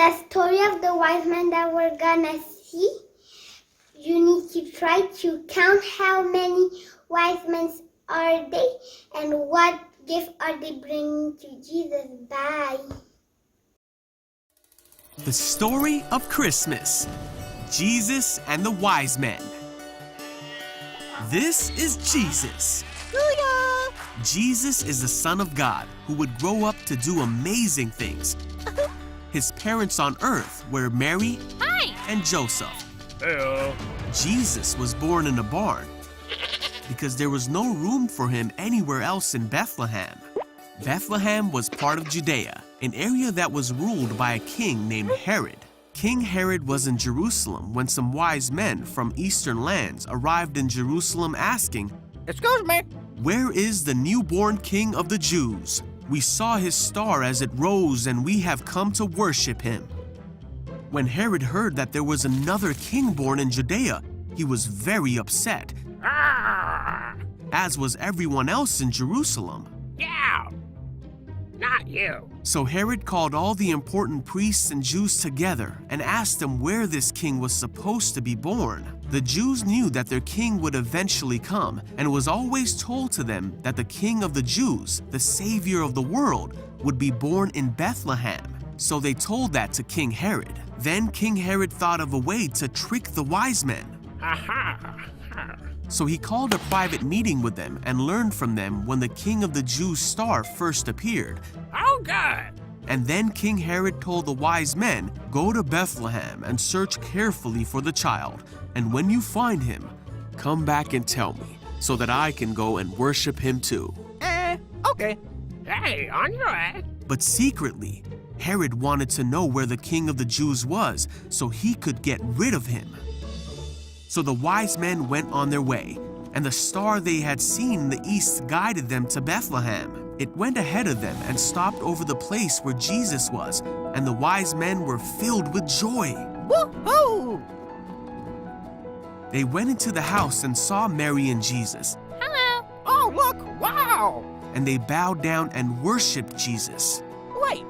the story of the wise men that we're gonna see, you need to try to count how many wise men are they and what gift are they bringing to Jesus. Bye. The story of Christmas. Jesus and the wise men. This is Jesus. Booyah! Jesus is the Son of God who would grow up to do amazing things. His parents on earth were Mary and Joseph. Heyo. Jesus was born in a barn because there was no room for him anywhere else in Bethlehem. Bethlehem was part of Judea, an area that was ruled by a king named Herod. King Herod was in Jerusalem when some wise men from eastern lands arrived in Jerusalem asking, Excuse me. "Where is the newborn king of the Jews? We saw his star as it rose and we have come to worship him." When Herod heard that there was another king born in Judea, he was very upset, as was everyone else in Jerusalem. Yeah. Not you. So Herod called all the important priests and Jews together and asked them where this king was supposed to be born. The Jews knew that their king would eventually come, and it was always told to them that the king of the Jews, the savior of the world, would be born in Bethlehem. So they told that to King Herod. Then King Herod thought of a way to trick the wise men. So he called a private meeting with them and learned from them when the king of the Jews' star first appeared. Oh, good. And then King Herod told the wise men, "Go to Bethlehem and search carefully for the child, and when you find him, come back and tell me, so that I can go and worship him too." Okay. Hey, on your way. But secretly, Herod wanted to know where the king of the Jews was so he could get rid of him. So the wise men went on their way, and the star they had seen in the east guided them to Bethlehem. It went ahead of them and stopped over the place where Jesus was, and the wise men were filled with joy. Woohoo! They went into the house and saw Mary and Jesus, Hello. Oh, look. Wow. and they bowed down and worshiped Jesus. Wait.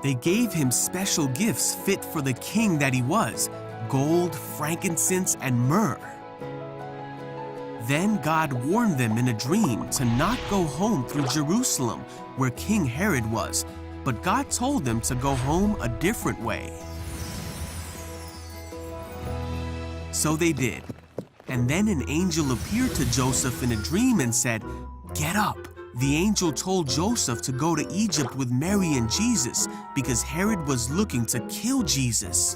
They gave him special gifts fit for the king that he was: gold, frankincense, and myrrh. Then God warned them in a dream to not go home through Jerusalem, where King Herod was, but God told them to go home a different way. So they did. And then an angel appeared to Joseph in a dream and said, "Get up." The angel told Joseph to go to Egypt with Mary and Jesus because Herod was looking to kill Jesus.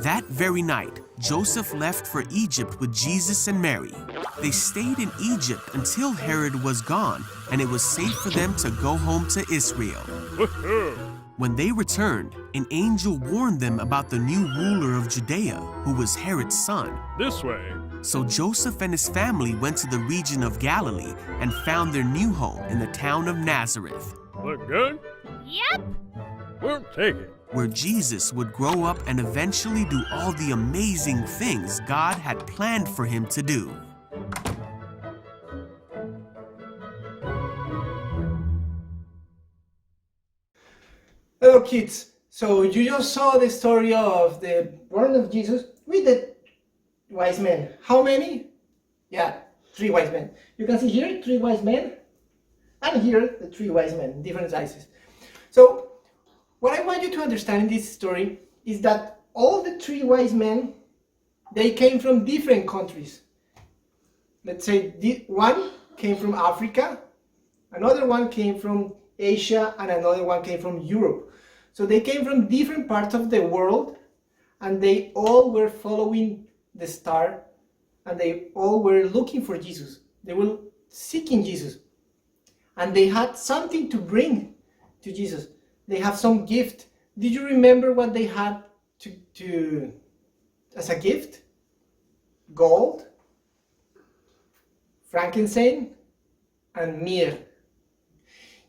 That very night, Joseph left for Egypt with Jesus and Mary. They stayed in Egypt until Herod was gone, and it was safe for them to go home to Israel. When they returned, an angel warned them about the new ruler of Judea, who was Herod's son. This way. So Joseph and his family went to the region of Galilee and found their new home in the town of Nazareth, Look good? Yep. We'll take it. where Jesus would grow up and eventually do all the amazing things God had planned for him to do. Hello kids, so you just saw the story of the birth of Jesus with the wise men. How many? Yeah, 3 wise men. You can see here 3 wise men, and here the 3 wise men, different sizes. So what I want you to understand in this story is that all the 3 wise men, they came from different countries. Let's say one came from Africa, another one came from Asia, and another one came from Europe. So they came from different parts of the world, and they all were following the star, and they all were looking for Jesus. They were seeking Jesus, and they had something to bring to Jesus. They have some gift. Did you remember what they had to as a gift? Gold, frankincense, and myrrh.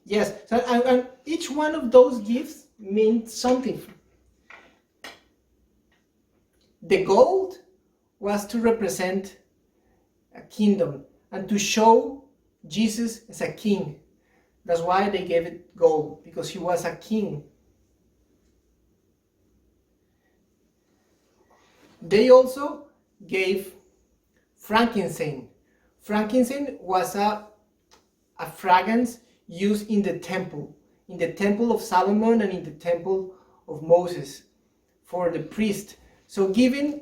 Yes, so, and each one of those gifts meant something. The gold was to represent a kingdom and to show Jesus as a king. That's why they gave it gold, because he was a king. They also gave frankincense. Frankincense was a fragrance used in the temple of Solomon and in the temple of Moses for the priest. So giving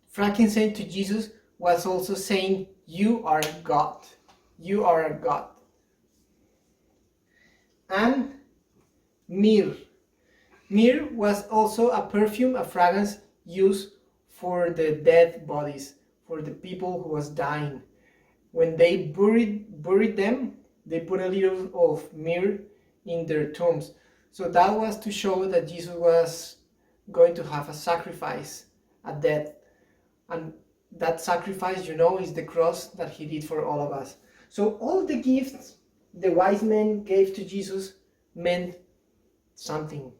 frankincense to Jesus was also saying, you are God. You are a God. And myrrh. Myrrh was also a perfume, a fragrance used for the dead bodies, for the people who was dying. When they buried them, they put a little of myrrh in their tombs. So that was to show that Jesus was going to have a sacrifice at death. And that sacrifice, is the cross that he did for all of us. So all the gifts the wise men gave to Jesus meant something.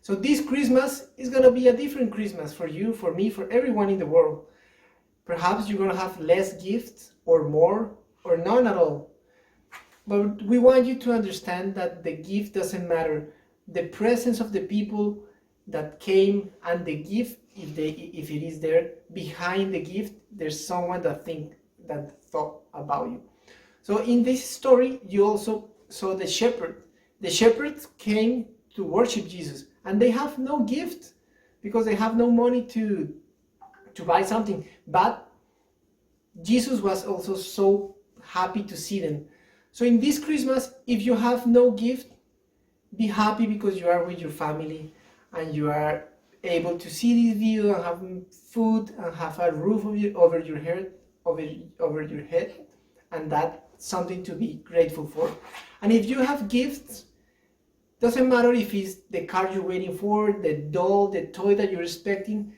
So this Christmas is going to be a different Christmas for you, for me, for everyone in the world. Perhaps you're going to have less gifts or more or none at all. But we want you to understand that the gift doesn't matter. The presence of the people that came and the gift, if it is there, behind the gift, there's someone that thought about you. So in this story, you also saw the shepherd. The shepherds came to worship Jesus, and they have no gift because they have no money to buy something. But Jesus was also so happy to see them. So in this Christmas, if you have no gift, be happy because you are with your family and you are able to see this video and have food and have a roof over your head, and that's something to be grateful for. And if you have gifts, doesn't matter if it's the car you're waiting for, the doll, the toy that you're expecting,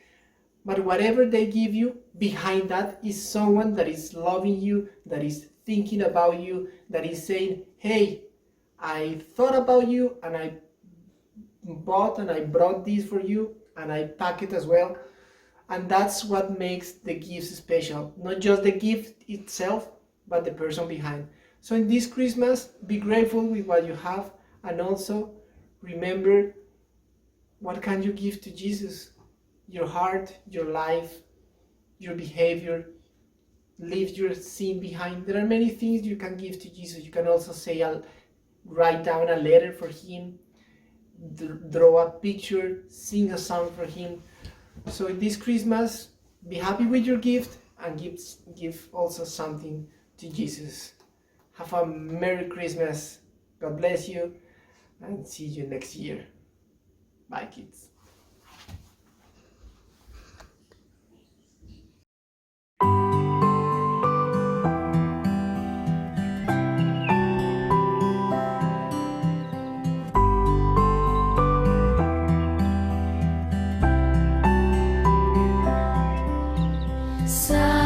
but whatever they give you, behind that is someone that is loving you, that is thinking about you, that is saying, hey, I thought about you and I bought and I brought this for you and I pack it as well. And that's what makes the gifts special. Not just the gift itself, but the person behind. So in this Christmas, be grateful with what you have, and also remember, what can you give to Jesus? Your heart, your life, your behavior. Leave your sin behind. There are many things you can give to Jesus. You can also say, write down a letter for him, draw a picture, sing a song for him. So this Christmas, be happy with your gift and give also something to Jesus. Have a Merry Christmas. God bless you, and see you next year. Bye, kids. So